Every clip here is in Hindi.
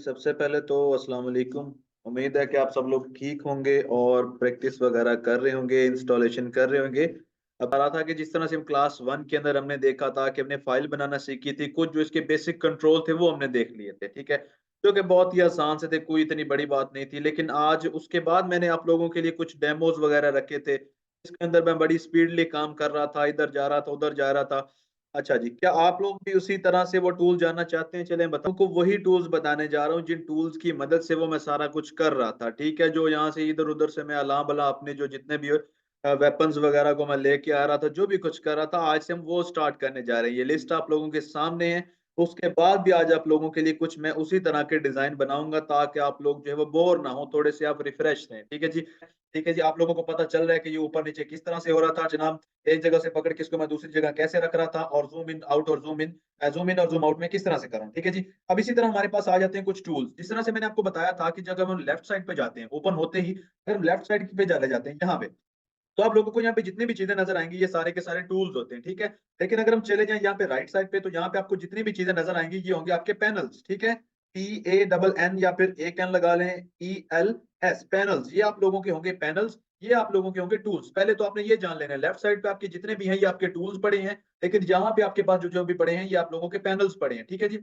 सबसे पहले तो अस्सलाम वालेकुम। उम्मीद है कि आप सब लोग ठीक होंगे और प्रैक्टिस वगैरह कर रहे होंगे, इंस्टॉलेशन कर रहे होंगे। अब आ रहा था कि जिस तरह से हम क्लास 1 के अंदर हमने देखा था कि हमने फाइल बनाना सीखी थी, कुछ जो इसके बेसिक कंट्रोल थे वो हमने देख लिए थे, ठीक है? जो कि बहुत ही आसान से थे, कोई इतनी बड़ी बात नहीं थी। लेकिन आज उसके बाद मैंने आप लोगों के लिए कुछ डेमोज़ वगैरह रखे थे। इसके अंदर मैं बड़ी स्पीडली काम कर रहा था, इधर जा रहा था, उधर जा रहा था। अच्छा जी, क्या आप लोग भी उसी तरह से वो टूल जानना चाहते हैं? चलें बताऊँ को वही टूल्स बताने जा रहा हूँ जिन टूल्स की मदद से वो मैं सारा कुछ कर रहा था, ठीक है? जो यहाँ से इधर-उधर से मैं अला-बला अपने जो जितने भी वेपन्स वगैरह को मैं लेके आ रहा था, जो भी कुछ कर रहा था, आज से हम वो स्टार्ट करने जा रहे हैं। ये लिस्ट आप लोगों के सामने है। उसके बाद भी आज आप लोगों के लिए कुछ मैं उसी तरह के डिज़ाइन बनाऊँगा ताकि आप लोग जो है वो बोर ना हो, थोड़े से आप रिफ्रेश रहें, ठीक है जी? ठीक है जी, आप लोगों को पता चल रहा है कि ये ऊपर-नीचे किस तरह से हो रहा था जनाब। एक जगह से पकड़ के इसको मैं दूसरी जगह कैसे रख रहा था और ज़ूम इन और ज़ूम आउट में किस तरह से कर रहा हूँ, ठीक है जी। अब इसी तरह हमारे पास आ जाते हैं कुछ टूल्स। जिस तरह से मैंने आपको बताया था कि जब हम लेफ्ट साइड पे जाते हैं, ओपन होते ही अगर हम लेफ्ट साइड पे चले जाते हैं यहाँ पे, तो आप लोगों को यहाँ पे जितनी भी चीज़ें नज़र आएँगी, ये सारे के सारे टूल्स होते हैं, ठीक है? लेकिन अगर हम चले जाएँ यहाँ पे राइट साइड पे, तो यहाँ पे आपको जितनी भी चीज़ें नज़र आएँगी, ये होंगे आपके पैनल्स, ठीक है? PANN या फिर एक एन लगा लें, ELS पैनल्स, ये आप लोगों के होंगे पैनल्स, ये आप लोगों के होंगे टूल्स। पहले तो आपने ये जान लेना है, लेफ्ट साइड पे आपके जितने भी हैं, ये आपके टूल्स पड़े हैं, लेकिन यहाँ पे आपके पास जो-जो भी पड़े हैं, ये आप लोगों के पैनल्स पड़े हैं, ठीक है जी?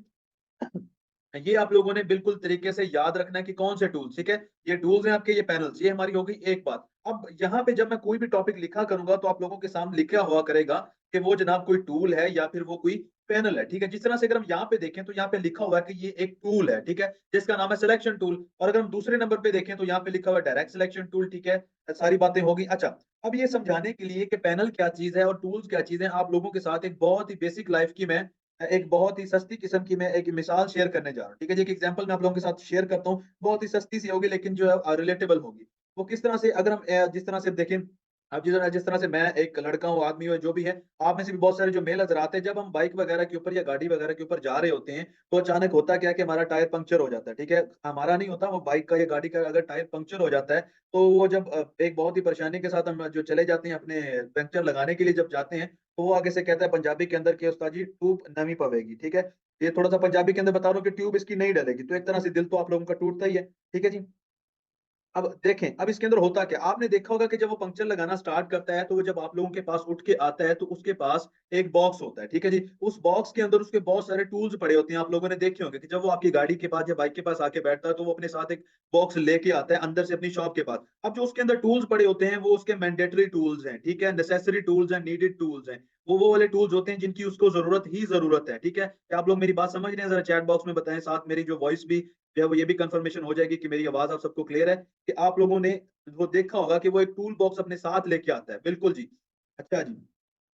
ये आप लोगों ने बिल्कुल तरीके से याद रखना है कि कौन से टूल्स, ठीक है? ये टूल्स हैं आपके, ये पैनल्स, ये हमारी हो गई एक बात। अब यहाँ पे जब मैं कोई भी टॉपिक लिखा करूँगा तो आप लोगों के सामने लिखा हुआ करेगा कि वो जनाब कोई टूल है या फिर वो कोई पैनल है, ठीक है? जिस तरह से अगर हम यहाँ पे देखें तो यहाँ पे लिखा हुआ है कि ये एक टूल है, ठीक है? जिसका नाम है सिलेक्शन टूल। और अगर हम दूसरे नंबर पे देखें तो यहाँ पे लिखा हुआ है डायरेक्ट सिलेक्शन टूल, ठीक है? सारी बातें हो गई। अच्छा, अब ये समझाने के लिए कि पैनल क्या चीज़ है और टूल्स क्या चीज़ है, आप लोगों के साथ एक बहुत ही बेसिक लाइफ़ की मैं एक बहुत ही सस्ती किस्म की मैं एक मिसाल शेयर करने जा रहा हूँ, ठीक है जी? एक एग्ज़ाम्पल मैं आप लोगों के साथ शेयर करता हूँ, बहुत ही सस्ती सी होगी लेकिन जो है रिलेटेबल होगी। वो किस तरह से अगर हम जिस तरह से देखें, अब जिस तरह से मैं एक लड़का हूँ, आदमी हूँ, जो भी है, आप में से भी बहुत सारे जो मेल हज़रात हैं, जब हम बाइक वगैरह के ऊपर या गाड़ी वगैरह के ऊपर जा रहे होते हैं, तो अचानक होता क्या है कि हमारा टायर पंक्चर हो जाता है, ठीक है? हमारा नहीं होता, वो बाइक का या गाड़ी का अगर टायर पंक्चर हो जाता है, तो वो जब एक बहुत ही परेशानी के साथ हम जो चले जाते हैं अपने पंक्चर लगाने के लिए जब जाते हैं, तो वो आगे से कहता है पंजाबी के अंदर कि उस्ताद जी ट्यूब नवी पवेगी, ठीक है? ये थोड़ा-सा पंजाबी के अंदर बता रहा हूँ कि ट्यूब इसकी नहीं डलेगी, तो एक तरह से दिल तो आप लोगों का टूटता ही है, ठीक है जी? अब देखें, अब इसके अंदर होता क्या? आपने देखा होगा कि जब वो पंक्चर लगाना स्टार्ट करता है, तो वो जब आप लोगों के पास उठ के आता है, तो उसके पास एक बॉक्स होता है, ठीक है जी? उस बॉक्स के अंदर उसके बहुत सारे टूल्स पड़े होते हैं, आप लोगों ने देखे होंगे कि जब वो आपकी गाड़ी के पास या बाइक के पास आके बैठता है, तो वो अपने साथ एक बॉक्स लेके आता है अंदर से अपनी शॉप के पास। अब जो उसके अंदर टूल्स पड़े होते हैं, वो उसके मैंडेटरी टूल्स हैं, ठीक है? नेसेसरी टूल्स हैं, नीडेड टूल्स हैं। वो वाले टूल्स होते हैं जिनकी उसको ज़रूरत ही ज़रूरत है, ठीक है? क्या आप लोग मेरी बात समझ रहे हैं? ज़रा चैट बॉक्स में बताएँ, साथ मेरी जो वॉइस भी जो है वो ये भी कन्फर्मेशन हो जाएगी कि मेरी आवाज़ आप सबको क्लियर है कि आप लोगों ने वो देखा होगा कि वो एक टूल बॉक्स अपने साथ लेके आता है। बिल्कुल जी। अच्छा जी।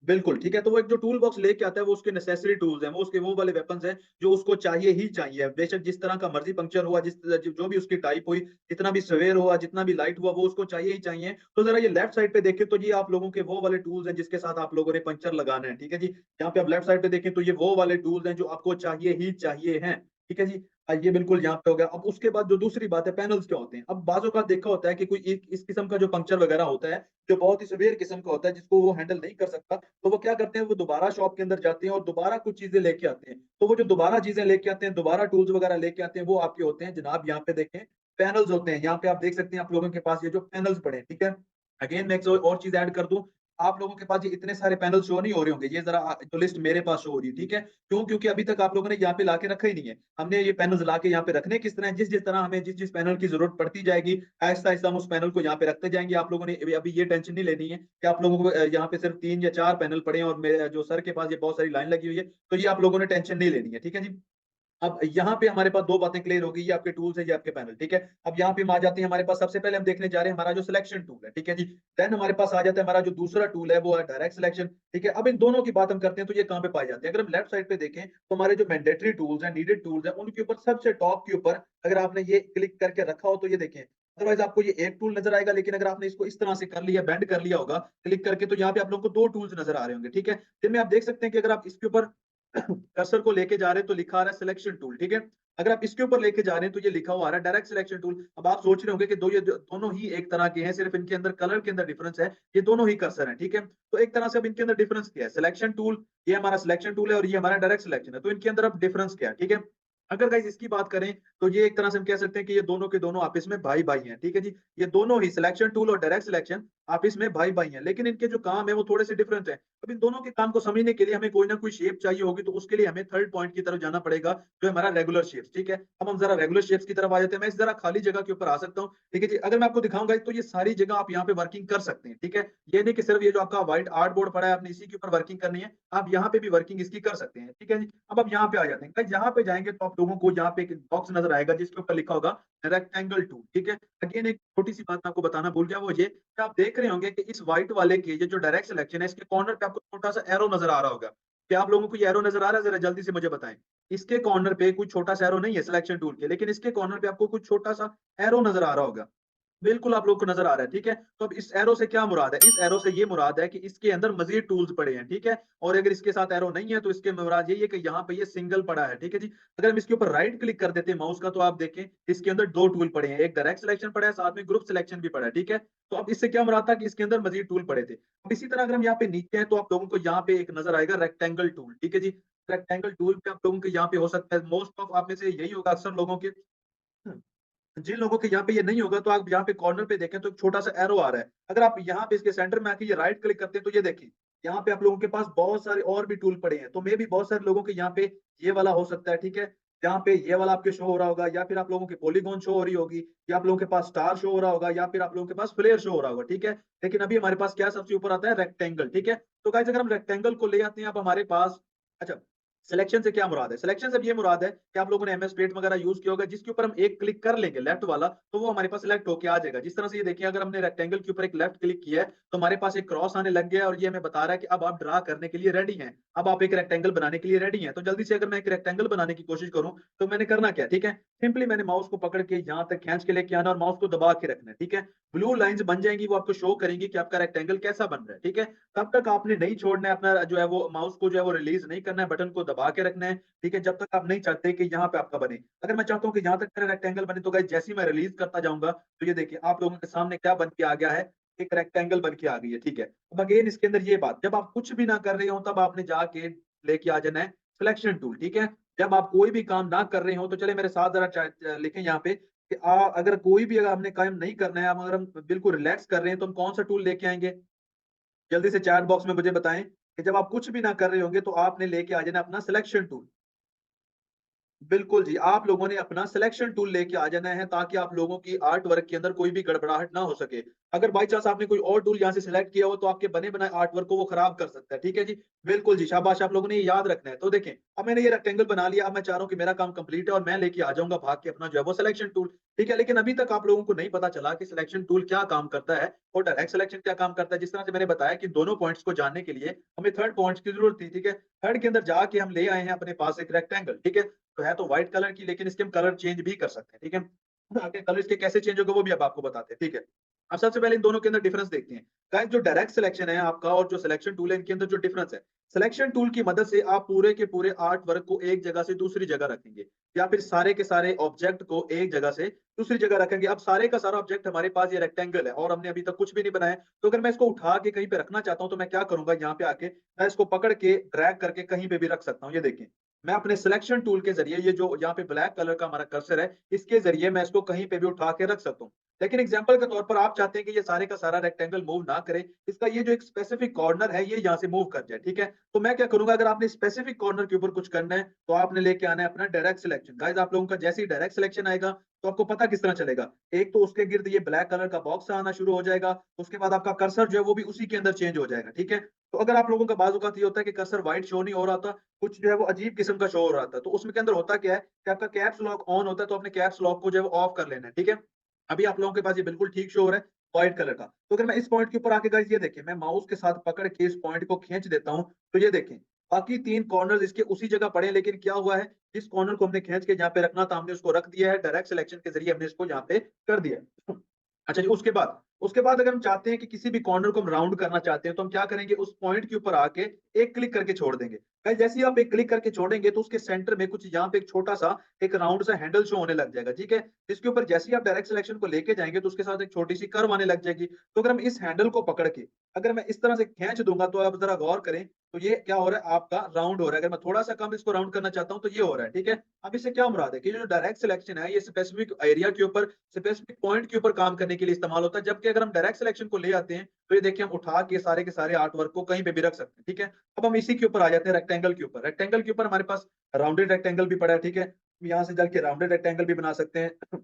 बिल्कुल, ठीक है। तो वो एक जो टूल बॉक्स लेके आता है वो उसके नेसेसरी टूल्स हैं, वो उसके वो वाले वेपन्स हैं जो उसको चाहिए ही चाहिए। बेशक जिस तरह का मर्ज़ी पंक्चर हुआ, जो भी उसकी टाइप हुई, जितना भी सवेयर हुआ, जितना भी लाइट हुआ, वो उसको चाहिए ही चाहिए। तो ज़रा ये लेफ्ट साइड पे देखें तो ये आप लोगों के वो वाले टूल्स हैं जिसके साथ आप लोगों ने पंक्चर लगाना है, ठीक है जी? यहाँ पे आप लेफ्ट साइड पे देखें तो ये वो वाले टूल्स हैं जो आपको चाहिए ही चाहिए हैं, ठीक है जी? ये बिल्कुल यहाँ पे हो गया। अब उसके बाद जो दूसरी बात है पैनल्स क्या होते हैं? अब बाज़ औक़ात देखा होता है कि कोई एक इस किस्म का जो पंक्चर वग़ैरह होता है, जो बहुत ही सीवियर किस्म का होता है जिसको वो हैंडल नहीं कर सकता, तो वो क्या करते हैं, वो दोबारा शॉप के अंदर जाते हैं और दोबारा कुछ चीज़ें लेके आते हैं। तो वो जो दोबारा चीज़ें लेके आते हैं, दोबारा टूल्स वग़ैरह लेके आते हैं, वो आपके होते हैं जनाब यहाँ पे देखें, पैनल्स होते हैं। यहाँ पे आप देख सकते हैं आप लोगों के पास ये जो पैनल्स पड़े हैं, ठीक है? अगेन मैं एक और चीज़ ऐड कर दूँ, आप लोगों के पास ये इतने सारे पैनल शो नहीं हो रहे होंगे। ये ज़रा जो लिस्ट मेरे पास शो हो रही है, ठीक है? क्यों? क्योंकि अभी तक आप लोगों ने यहाँ पे लाके रखा ही नहीं है। हमने ये पैनल्स लाके यहाँ पे रखने किस तरह हैं, जिस-जिस तरह हमें जिस-जिस पैनल की ज़रूरत पड़ती जाएगी, आहिस्ता-आहिस्ता हम उस पैनल को यहाँ पे रखते जाएँगे। आप लोगों ने अभी अभी ये टेंशन नहीं लेनी है कि आप लोगों को यहाँ पे सिर्फ़ 3 या 4 पैनल पड़े हैं और मेरे जो सर के पास ये बहुत सारी लाइन लगी हुई है, तो ये आप लोगों ने टेंशन नहीं लेनी है, ठीक है जी? अब यहाँ पे हमारे पास 2 बातें क्लियर हो गई, ये आपके टूल्स हैं, ये आपके पैनल, ठीक है? अब यहाँ पे हम आ जाते हैं, हमारे पास सबसे पहले हम देखने जा रहे हैं हमारा जो सिलेक्शन टूल है, ठीक है जी? देन हमारे पास आ जाता है हमारा जो दूसरा टूल है, वो है डायरेक्ट सिलेक्शन, ठीक है? अब इन दोनों की बात हम करते हैं, तो ये कहाँ पे पाए जाते हैं? अगर हम लेफ्ट साइड पे देखें, तो हमारे जो मैंडेटरी टूल्स हैं, नीडेड टूल्स हैं, उनके ऊपर सबसे टॉप के ऊपर अगर आपने ये क्लिक करके रखा हो, तो ये देखें, अदरवाइज़ आपको ये एक टूल नज़र आएगा, लेकिन अगर आपने इसको इस तरह से कर लिया, बेंड कर लिया होगा, क्लिक करके, तो यहाँ पे आप लोगों को 2 टूल्स नज़र आ रहे होंगे, ठीक है? जिनमें आप देख सकते हैं कि अगर आप इसके ऊपर कर्सर को लेके जा रहे हैं तो लिखा आ रहा है सिलेक्शन टूल, ठीक है? अगर आप इसके ऊपर लेके जा रहे हैं तो ये लिखा हुआ आ रहा है डायरेक्ट सिलेक्शन टूल। अब आप सोच रहे होंगे कि दोनों ही एक तरह के हैं, सिर्फ इनके अंदर कलर के अंदर डिफरेंस है। ये दोनों ही कर्सर हैं, ठीक है? तो एक तरह से अब इनके अंदर डिफरेंस क्या है? सिलेक्शन टूल, ये हमारा सिलेक्शन टूल है और ये हमारा डायरेक्ट सिलेक्शन है। तो इनके अंदर अब डिफरेंस क्या है, ठीक है? अगर गाइस इसकी बात करें तो ये एक तरह से हम कह सकते हैं कि ये दोनों के दोनों आपस में भाई-भाई हैं, ठीक है जी? ये दोनों ही सिलेक्शन टूल और डायरेक्ट सिलेक्शन आपस में भाई-भाई हैं, लेकिन इनके जो काम है वो थोड़े से डिफरेंट हैं। अब इन दोनों के काम को समझने के लिए हमें कोई ना कोई शेप चाहिए होगी, तो उसके लिए हमें थर्ड पॉइंट की तरफ जाना पड़ेगा, जो है हमारा रेगुलर शेप्स, ठीक है? अब हम ज़रा रेगुलर शेप्स की तरफ आ जाते हैं। मैं इस ज़रा खाली जगह के ऊपर आ सकता हूँ, ठीक है जी? अगर मैं आपको दिखाऊँ गाइस तो ये सारी जगह आप यहाँ पे वर्किंग कर सकते हैं, ठीक है? ये नहीं कि सिर्फ ये जो आपका व्हाइट आर्ट बोर्ड पड़ा है आपने इसी के ऊपर वर्किंग करनी है, आप यहाँ पे भी वर्किंग इसकी कर सकते हैं, ठीक है जी? अब आप यहाँ पे आ जाते हैं। गाइस यहाँ पे जाएँगे तो आप लोगों को यहाँ पे एक बॉक्स नज़र आएगा जिसके ऊपर लिखा होगा रेक्टेंगल टूल, ठीक है? अगेन एक छोटी-सी बात मैं आपको बताना भूल गया वो ये कि आप देख रहे होंगे कि इस व्हाइट वाले के ये जो डायरेक्ट सिलेक्शन है इसके कॉर्नर पे आपको छोटा-सा एरो नज़र आ रहा होगा। क्या आप लोगों को ये एरो नज़र आ रहा है? ज़रा जल्दी से मुझे बताएँ। इसके कॉर्नर पे कोई छोटा-सा एरो नहीं है सिलेक्शन टूल के, लेकिन इसके कॉर्नर पे आपको कुछ छोटा-सा एरो नज़र आ रहा होगा। बिल्कुल आप लोगों को नज़र आ रहा है, ठीक है? तो अब इस एरो से क्या मुराद है? इस एरो से ये मुराद है कि इसके अंदर मज़ीद टूल्स पड़े हैं, ठीक है? और अगर इसके साथ एरो नहीं है तो इसके मुराद यही है कि यहाँ पे ये सिंगल पड़ा है, ठीक है जी? अगर हम इसके ऊपर राइट क्लिक कर देते हैं माउस का तो आप देखें इसके अंदर 2 टूल पड़े हैं, एक डायरेक्ट सिलेक्शन पड़ा है, साथ में ग्रुप सिलेक्शन भी पड़ा है, ठीक है? तो अब इससे क्या मुराद था कि इसके अंदर मज़ीद टूल पड़े थे। अब इसी तरह अगर हम यहाँ पे नीचे हैं तो आप लोगों को यहाँ पे एक नज़र आएगा रेक्टेंगल टूल, ठीक है जी? रेक्टेंगल टूल पे आप लोगों के यहाँ पे हो सकता है मोस्ट ऑफ आप में से यही होगा अक्सर लोगों के जिन लोगों के यहाँ पे ये नहीं होगा तो आप यहाँ पे कॉर्नर पे देखें तो एक छोटा-सा एरो आ रहा है। अगर आप यहाँ पे इसके सेंटर में आके ये राइट क्लिक करते हैं तो ये देखिए, यहाँ पे आप लोगों के पास बहुत सारे और भी टूल पड़े हैं। तो मेबी बहुत सारे लोगों के यहाँ पे ये वाला हो सकता है, ठीक है? जहाँ पे ये वाला आपके शो हो रहा होगा या फिर आप लोगों के पॉलीगॉन शो हो रही होगी या आप लोगों के पास स्टार शो हो रहा होगा या फिर आप लोगों के पास फ्लेयर शो हो रहा होगा, ठीक है? लेकिन अभी हमारे पास क्या सबसे ऊपर आता है रेक्टेंगल, ठीक है? तो गाइस अगर हम रेक्टेंगल को ले आते हैं अब हमारे पास अच्छा सिलेक्शन से क्या मुराद है? सिलेक्शन से अब ये मुराद है कि आप लोगों ने एमएस पेंट वगैरह यूज़ किया होगा जिसके ऊपर हम एक क्लिक कर लेंगे लेफ्ट वाला, तो वो हमारे पास सिलेक्ट होके आ जाएगा। जिस तरह से ये देखिए अगर हमने रेक्टेंगल के ऊपर एक लेफ्ट क्लिक किया है, तो हमारे पास एक क्रॉस आने लग गया है और ये हमें बता रहा है कि अब आप ड्रा करने के लिए रेडी हैं। अब आप एक रेक्टेंगल बनाने के लिए रेडी हैं। तो जल्दी से अगर मैं एक रेक्टेंगल बनाने की कोशिश करूँ, तो मैंने करना क्या है, ठीक है? सिंपली मैंने माउस को पकड़ के यहाँ तक खींच के लेके आना और माउस को दबा के रखना है, ठीक है? ब्लू लाइन्स बन जाएँगी, वो आपको शो करेंगी कि आपका रेक्टेंगल कैसा बन रहा है, ठीक है? तब तक आपने नहीं छोड़ना है अपना जो है वो माउस को जो है वो रिलीज़ नहीं करना है, बटन को दबा के रखना है। ठीक है? जब तक आप नहीं चाहते कि यहाँ पे आपका बने। अगर मैं चाहता हूँ कि यहाँ तक मेरा रेक्टेंगल बने तो गाइस जैसे ही मैं रिलीज़ करता जाऊँगा, तो ये देखिए आप लोगों के सामने क्या बन के आ गया है, एक रेक्टेंगल बन के आ गई है, ठीक है? अब अगेन इसके अंदर ये बात, जब आप कुछ भी ना कर रहे हो तब आपने जाके लेके आ जाना है सिलेक्शन टूल, ठीक है? जब आप कोई भी काम ना कर रहे हो तो चलिए मेरे साथ ज़रा लिखें यहाँ पे कि अगर कोई भी अगर हमने काम नहीं करना है, अगर हम बिल्कुल रिलैक्स कर रहे हैं तो हम कौन-सा टूल लेके आएँगे? जल्दी से चैट बॉक्स में मुझे बताएँ कि जब आप कुछ भी ना कर रहे होंगे तो आपने लेके आ जाना अपना सिलेक्शन टूल। बिल्कुल जी, आप लोगों ने अपना सिलेक्शन टूल लेके आ जाना है ताकि आप लोगों की आर्ट वर्क के अंदर कोई भी गड़बड़ाहट ना हो सके। अगर बाय चांस आपने कोई और टूल यहाँ से सिलेक्ट किया हो तो आपके बने-बनाए आर्ट वर्क को वो खराब कर सकता है, ठीक है जी? बिल्कुल जी, शाबाश आप लोगों ने ये याद रखना है। तो देखें, अब मैंने ये रेक्टेंगल बना लिया, अब मैं चाह रहा हूँ कि मेरा काम कंप्लीट है और मैं लेके आ जाऊँगा भाग के अपना जो है वो सिलेक्शन टूल, ठीक है? लेकिन अभी तक आप लोगों को नहीं पता चला कि सिलेक्शन टूल क्या काम करता है और डायरेक्ट सिलेक्शन क्या काम करता है। जिस तरह से मैंने बताया कि दोनों पॉइंट्स को जानने के लिए हमें थर्ड पॉइंट्स की ज़रूरत थी, ठीक है? थर्ड के अंदर जाके हम ले आए हैं अपने पास एक रेक्टेंगल, ठीक है? तो है तो व्हाइट कलर की लेकिन इसके हम कलर चेंज भी कर सकते हैं, ठीक है? आगे कलर इसके कैसे चेंज होगा वो भी अब आपको बताते हैं, ठीक है? अब सबसे पहले इन दोनों के अंदर डिफरेंस देखते हैं। गाइस जो डायरेक्ट सिलेक्शन है आपका और जो सिलेक्शन टूल है इनके अंदर जो डिफरेंस है, सिलेक्शन टूल की मदद से आप पूरे के पूरे आर्ट वर्क को एक जगह से दूसरी जगह रखेंगे या फिर सारे के सारे ऑब्जेक्ट को एक जगह से दूसरी जगह रखेंगे। अब सारे का सारा ऑब्जेक्ट हमारे पास ये रेक्टेंगल है और हमने अभी तक कुछ भी नहीं बनाया। तो अगर मैं इसको उठा के कहीं पे रखना चाहता हूँ तो मैं क्या करूँगा यहाँ पे आके मैं इसको पकड़ के ड्रैग करके कहीं पे भी रख सकता हूँ। ये देखिए। मैं अपने सिलेक्शन टूल के ज़रिए ये जो यहाँ पे ब्लैक कलर का हमारा कर्सर है, इसके ज़रिए मैं इसको कहीं पे भी उठा के रख सकता हूँ। लेकिन एग्ज़ाम्पल के तौर पर आप चाहते हैं कि ये सारे का सारा रेक्टेंगल मूव ना करे, इसका ये जो एक स्पेसिफिक कॉर्नर है, ये यहाँ से मूव कर जाए, ठीक है? तो मैं क्या करूँगा अगर आपने स्पेसिफिक कॉर्नर के ऊपर कुछ करना है, तो आपने लेके आना है अपना डायरेक्ट सिलेक्शन। गाइज़ आप लोगों का जैसे ही डायरेक्ट सिलेक्शन आएगा, तो आपको पता किस तरह चलेगा? एक तो उसके गिर्द ये ब्लैक कलर का बॉक्स आना शुरू हो जाएगा, उसके बाद आपका कर्सर जो है वो भी उसी के अंदर चेंज हो जाएगा, ठीक है? तो अगर आप लोगों का बाज़ औक़ात ये होता है कि कर्सर व्हाइट शो नहीं हो रहा था, कुछ जो है वो अजीब किस्म का शो हो रहा था, तो उसमें के अंदर होता क्या है कि आपका कैप्स लॉक ऑन होता है, तो आपने कैप्स लॉक को जो है वो ऑफ कर लेना है, ठीक है? अभी आप लोगों के पास ये बिल्कुल ठीक शो हो रहा है, व्हाइट कलर का। तो अगर मैं इस पॉइंट के ऊपर आके गाइस ये देखिए, मैं माउस के साथ पकड़ के इस पॉइंट को खींच देता हूँ, तो ये देखें, बाकी 3 कॉर्नर्स इसके उसी जगह पड़े हैं, लेकिन क्या हुआ है, जिस कॉर्नर को हमने खींच के जहाँ पे रखना था, हमने उसको रख दिया है, डायरेक्ट सिलेक्शन के ज़रिए हमने इसको यहाँ पे कर दिया है। अच्छा जी, उसके बाद अगर हम चाहते हैं कि किसी भी कॉर्नर को हम राउंड करना चाहते हैं तो हम क्या करेंगे, उस पॉइंट के ऊपर आके एक क्लिक करके छोड़ देंगे। गाइस जैसे ही आप एक क्लिक करके छोड़ेंगे तो उसके सेंटर में कुछ यहाँ पे एक छोटा सा एक राउंड सा हैंडल शो होने लग जाएगा, ठीक है? जिसके ऊपर जैसे ही आप डायरेक्ट सिलेक्शन को लेके जाएंगे तो उसके साथ एक छोटी सी कर्व आने लग जाएगी। तो अगर हम इस हैंडल को पकड़ के अगर मैं इस तरह से खींच दूंगा तो आप जरा गौर करें, तो ये क्या हो रहा है, आपका राउंड हो रहा है। अगर मैं थोड़ा सा कम इसको राउंड करना चाहता हूँ तो ये हो रहा है, ठीक है? अब इससे क्या मुराद है कि जो डायरेक्ट सिलेक्शन है ये स्पेसिफिक एरिया के ऊपर, स्पेसिफिक पॉइंट के ऊपर काम करने के लिए इस्तेमाल होता है, जबकि अगर हम डायरेक्ट सिलेक्शन को ले आते हैं तो ये देखिए हम उठा के सारे आर्ट वर्क को कहीं पे भी रख सकते हैं, ठीक है? अब हम इसी के ऊपर आ जाते हैं रेक्टेंगल के ऊपर। रेक्टेंगल के ऊपर हमारे पास राउंडेड रेक्टेंगल भी पड़ा है, ठीक है? यहाँ से जाके राउंडेड रेक्टेंगल भी बना सकते हैं।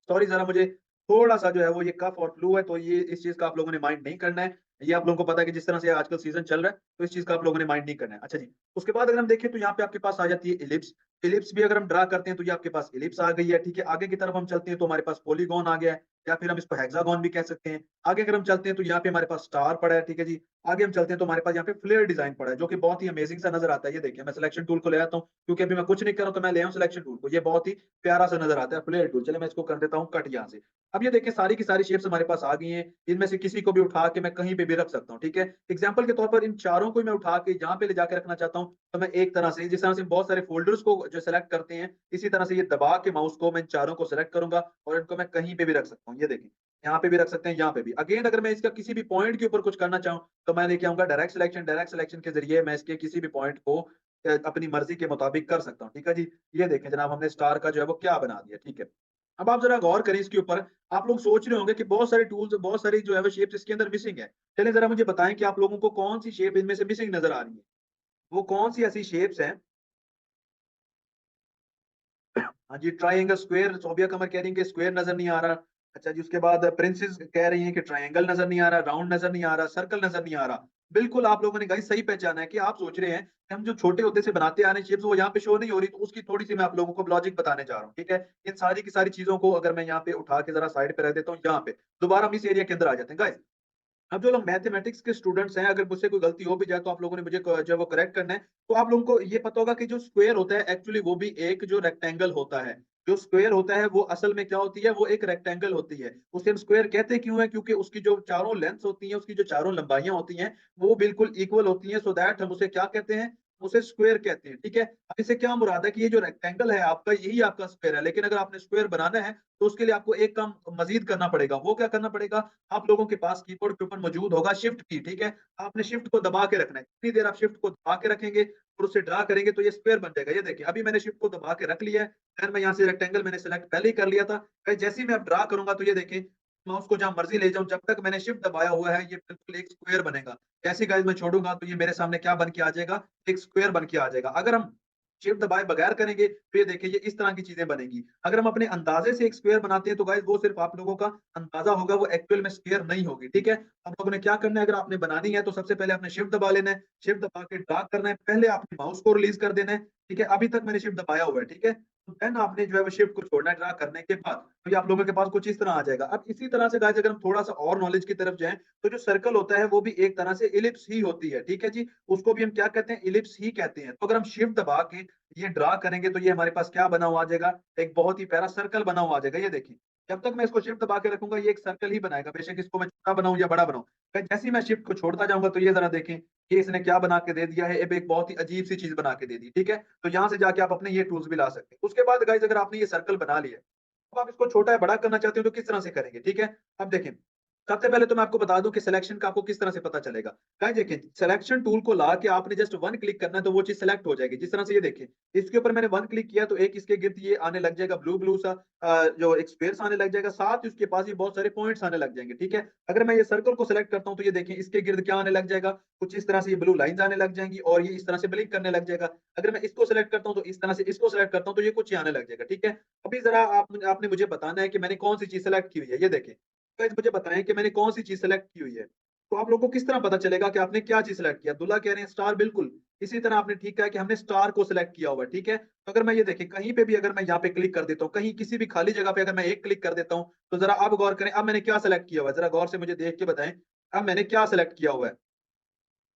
सॉरी ज़रा मुझे थोड़ा-सा जो है वो ये कफ और फ्लू है, तो ये इस चीज़ का आप लोगों ने माइंड नहीं करना है। ये आप लोगों को पता है कि जिस तरह से आजकल सीज़न चल रहा है, तो इस चीज़ का आप लोगों ने माइंड नहीं करना है। अच्छा जी, उसके बाद अगर हम देखें तो यहाँ पे आपके पास आ जाती है इलिप्स। इलिप्स भी अगर हम ड्रा करते हैं तो ये आपके पास इलिप्स आ गई है, ठीक है? आगे की तरफ हम चलते हैं तो हमारे पास पॉलीगॉन आ गया है, या फिर हम इसको हेक्सागोन भी कह सकते हैं। आगे अगर हम चलते हैं तो यहाँ पे हमारे पास स्टार पड़ा है, ठीक है जी? आगे हम चलते हैं तो हमारे पास यहाँ पे फ्लेयर डिज़ाइन पड़ा है, जो कि बहुत ही अमेजिंग सा नज़र आता है। ये देखिए मैं सिलेक्शन टूल को ले आता हूँ, क्योंकि अभी मैं कुछ नहीं कर रहा हूँ, तो मैं ले आऊँ सिलेक्शन टूल को। ये बहुत ही प्यारा सा नज़र आता है फ्लेयर टूल। चलिए मैं इसको कर देता हूँ कट यहाँ से। अब ये देखिए सारी की सारी शेप्स हमारे पास आ गई हैं। इनमें से किसी को भी उठा के मैं कहीं पे भी रख सकता हूँ, ठीक है? एग्ज़ाम्पल के तौर पर इन चारों को मैं उठा के जहाँ पे ले जाके रखना चाहता हूँ, तो मैं एक तरह से जिस तरह से बहुत सारे फ़ोल्डर्स को जो सेलेक्ट करते हैं, इसी तरह से ये दबा के माउस को मैं इन चारों को सेलेक्ट करूँगा और इनको मैं कहीं पे भी रख सकता हूँ। ये देखिए, यहाँ पे भी रख सकते हैं, यहाँ पे भी। अगेन अगर मैं इसका किसी भी पॉइंट के ऊपर कुछ करना चाहूँ, तो मैं लेके आऊँगा डायरेक्ट सिलेक्शन के ज़रिए मैं इसके किसी भी पॉइंट को अपनी मर्ज़ी के मुताबिक कर सकता हूँ, ठीक है जी? ये देखें जनाब हमने स्टार का जो है वो क्या बना दिया, ठीक है? अब आप ज़रा गौर करें इसके ऊपर, आप लोग सोच रहे होंगे कि बहुत सारे टूल्स, बहुत सारी जो है वो शेप्स इसके अंदर मिसिंग है। चलिए ज़रा मुझे बताएँ कि आप लोगों को कौन-सी शेप इनमें से मिसिंग नज़र आ रही है? वो कौन-सी ऐसी शेप्स हैं? हाँ जी, ट्रायंगल, स्क्वायर, सोबिया कमर कह रही हैं कि स्क्वायर नज़र नहीं आ रहा। अच्छा जी, उसके बाद प्रिंसेस कह रही हैं कि ट्रायंगल नज़र नहीं आ रहा, राउंड नज़र नहीं आ रहा, सर्कल नज़र नहीं आ रहा। बिल्कुल आप लोगों ने गाइस सही पहचाना है कि आप सोच रहे हैं कि हम जो छोटे होते से बनाते आ रहे हैं शेप्स वो यहाँ पे शो नहीं हो रही, तो उसकी थोड़ी-सी मैं आप लोगों को लॉजिक बताने जा रहा हूँ, ठीक है? इन सारी की सारी चीज़ों को अगर मैं यहाँ पे उठा के ज़रा साइड पे रख देता हूँ यहाँ पे, दोबारा हम इस एरिया के अंदर आ जाते हैं गाइस। अब जो लोग मैथमेटिक्स के स्टूडेंट्स हैं, अगर मुझसे कोई गलती हो भी जाए तो आप लोगों ने मुझे जो है वो करेक्ट करना है। तो आप लोगों को ये पता होगा कि जो स्क्वायर होता है एक्चुअली वो भी एक जो रेक्टेंगल होता है। जो स्क्वायर होता है वो असल में क्या होती है, वो एक रेक्टेंगल होती है। उसे हम स्क्वायर कहते क्यों हैं? क्योंकि उसकी जो चारों लेंथ्स होती हैं, उसकी जो चारों लंबाइयाँ होती हैं, वो बिल्कुल इक्वल होती हैं, सो दैट हम उसे क्या कहते हैं? उसे स्क्वायर कहते हैं, ठीक है? अब इससे क्या मुराद है कि ये जो रेक्टेंगल है आपका, यही आपका स्क्वायर है। लेकिन अगर आपने स्क्वायर बनाना है तो उसके लिए आपको एक काम मज़ीद करना पड़ेगा। वो क्या करना पड़ेगा? आप लोगों के पास कीबोर्ड के ऊपर मौजूद होगा शिफ्ट की, ठीक है? आपने शिफ्ट को दबा के रखना है। जितनी देर आप शिफ्ट को दबा के रखेंगे और उसे ड्रा करेंगे तो ये स्क्वायर बन जाएगा। ये देखिए, अभी मैंने शिफ्ट को दबा के रख लिया है। फिर मैं यहाँ से रेक्टेंगल मैंने सेलेक्ट पहले ही कर लिया था। फिर जैसे ही मैं अब ड्रा करूँगा तो ये देखिए, माउस को जहाँ मर्ज़ी ले जाऊँ, जब तक मैंने शिफ्ट दबाया हुआ है, ये बिल्कुल एक स्क्वायर बनेगा। जैसे ही गाइस मैं छोड़ूँगा तो ये मेरे सामने क्या बन के आ जाएगा? एक स्क्वायर बन के आ जाएगा। अगर हम शिफ्ट दबाए बगैर करेंगे तो ये देखिए ये इस तरह की चीज़ें बनेंगी। अगर हम अपने अंदाज़े से एक स्क्वायर बनाते हैं तो गाइस वो सिर्फ़ आप लोगों का अंदाज़ा होगा, वो एक्चुअल में स्क्वायर नहीं होगी, ठीक है? आप लोगों ने क्या करना है, अगर आपने बनानी है तो सबसे पहले आपने शिफ्ट दबा लेना है, शिफ्ट दबा के ड्रा करना है, पहले आपने माउस को रिलीज़ कर देना है, ठीक है? अभी तक मैंने शिफ्ट दबाया हुआ है, ठीक है? तो देन आपने जो है वो शिफ्ट को छोड़ना है ड्रा करने के बाद, तो ये आप लोगों के पास कुछ इस तरह आ जाएगा। अब इसी तरह से गाइस अगर हम थोड़ा-सा और नॉलेज की तरफ जाएँ, तो जो सर्कल होता है वो भी एक तरह से इलिप्स ही होती है, ठीक है जी? उसको भी हम क्या कहते हैं? इलिप्स ही कहते हैं। तो अगर हम शिफ्ट दबा के ये ड्रा करेंगे तो ये हमारे पास क्या बना हुआ आ जाएगा? एक बहुत ही प्यारा सर्कल बना हुआ आ जाएगा, ये देखिए। जब तक मैं इसको शिफ्ट दबा के रखूँगा ये एक सर्कल ही बनाएगा, बेशक इसको मैं छोटा बनाऊँ या बड़ा बनाऊँ। फिर जैसे ही मैं शिफ्ट को छोड़ता जाऊँगा तो ये ज़रा देखें, ये इसने क्या बना के दे दिया है, अब एक बहुत ही अजीब-सी चीज़ बना के दे दी, ठीक है? तो यहाँ से जाके आप अपने ये टूल्स भी ला सकते हैं। उसके बाद गाइज़ अगर आपने ये सर्कल बना लिया है, अब आप इसको छोटा या बड़ा करना चाहते हो तो किस तरह से करेंगे, ठीक है? अब देखें, सबसे पहले तो मैं आपको बता दूँ कि सिलेक्शन का आपको किस तरह से पता चलेगा। गाइस देखिए, सिलेक्शन टूल को ला के आपने जस्ट 1 क्लिक करना है तो वो चीज़ सिलेक्ट हो जाएगी। जिस तरह से ये देखिए, इसके ऊपर मैंने 1 क्लिक किया तो एक इसके गिर्द ये आने लग जाएगा ब्लू-ब्लू सा, जो एक स्पेस आने लग जाएगा, साथ ही उसके पास ही बहुत सारे पॉइंट्स आने लग जाएँगे, ठीक है? अगर मैं ये सर्कल को सिलेक्ट करता हूँ तो ये देखिए इसके गिर्द क्या आने लग जाएगा, कुछ इस तरह से ये ब्लू लाइन्स आने लग जाएँगी और ये इस तरह से ब्लिंक करने लग जाएगा। अगर मैं इसको सिलेक्ट करता हूँ तो इस तरह से, इसको सिलेक्ट करता हूँ तो ये कुछ ये आने लग जाएगा, ठीक है? अभी ज़रा आपने मुझे बताना है कि मैंने कौन-सी चीज़ सिलेक्ट की हुई है, ये देखें। गाइस मुझे बताएँ कि मैंने कौन-सी चीज़ सेलेक्ट की हुई है। तो आप लोगों को किस तरह पता चलेगा कि आपने क्या चीज़ सेलेक्ट किया? अब्दुल्ला कह रहे हैं स्टार, बिल्कुल। इसी तरह आपने ठीक कहा कि हमने स्टार को सेलेक्ट किया हुआ है, ठीक है? तो अगर मैं ये देखिए कहीं पे भी अगर मैं यहाँ पे क्लिक कर देता हूँ, कहीं किसी भी खाली जगह पे अगर मैं एक क्लिक कर देता हूँ, तो ज़रा अब गौर करें, अब मैंने क्या सेलेक्ट किया हुआ है? ज़रा गौर से मुझे देख के बताएँ, अब मैंने क्या सेलेक्ट किया हुआ है?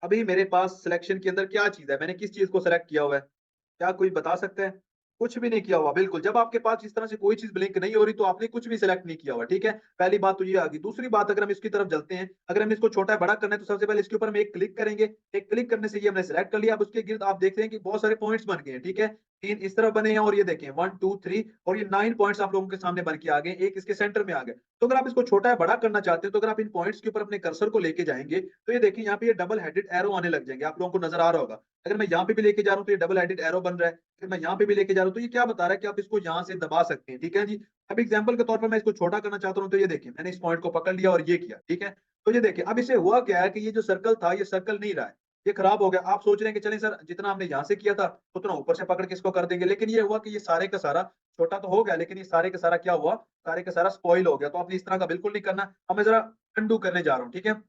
अभी मेरे पास सिलेक्शन के अंदर क्या चीज़ है? मैंने किस चीज़ को सेलेक्ट किया हुआ है? क्या कोई बता सकता है? कुछ भी नहीं किया हुआ, बिल्कुल। जब आपके पास इस तरह से कोई चीज़ ब्लिंक नहीं हो रही, तो आपने कुछ भी सिलेक्ट नहीं किया हुआ, ठीक है? पहली बात तो ये आ गई। दूसरी बात, अगर हम इसकी तरफ चलते हैं, अगर हमें इसको छोटा बड़ा करना है, तो सबसे पहले इसके ऊपर हम एक क्लिक करेंगे। एक क्लिक करने से ये हमने सिलेक्ट कर लिया। अब उसके गिर्द आप देख रहे हैं कि बहुत सारे पॉइंट्स बन गए हैं, ठीक है? 3 इस तरफ बने हैं और ये देखें 1, 2, 3 और ये 9 पॉइंट्स आप लोगों के सामने बन के आ गए। एक इसके सेंटर में आ गए। तो अगर आप इसको छोटा या बड़ा करना चाहते हैं, तो अगर आप इन पॉइंट्स के ऊपर अपने कर्सर को लेके जाएँगे, तो ये देखिए यहाँ पे ये डबल हेडेड एरो आने लग जाएँगे। आप लोगों को नज़र आ रहा होगा। अगर मैं यहाँ पे भी लेके जा रहा हूँ, तो ये डबल हेडेड एरो बन रहा है। फिर मैं यहाँ पे भी लेके जा रहा हूँ, तो ये क्या बता रहा है कि आप इसको यहाँ से दबा सकते हैं, ठीक है जी। अब एग्जांपल के तौर पर मैं इसको छोटा करना चाहता हूँ, तो ये देखिए मैंने इस पॉइंट को पकड़ लिया और ये किया, ठीक है। तो ये देखिए अब इसे हुआ क्या है कि ये जो सर्कल था, ये सर्कल नहीं रहा है, ये खराब हो गया। आप सोच रहे हैं कि चलें सर, जितना हमने यहाँ से किया था उतना ऊपर से पकड़ के इसको कर देंगे, लेकिन ये हुआ कि ये सारे का सारा छोटा तो हो गया, लेकिन ये सारे का सारा क्या हुआ, सारे का सारा स्पॉइल हो गया। तो आपने इस तरह का बिल्कुल नहीं करना। अब मैं जरा अनडू करने जा रहा हूँ, ठीक है।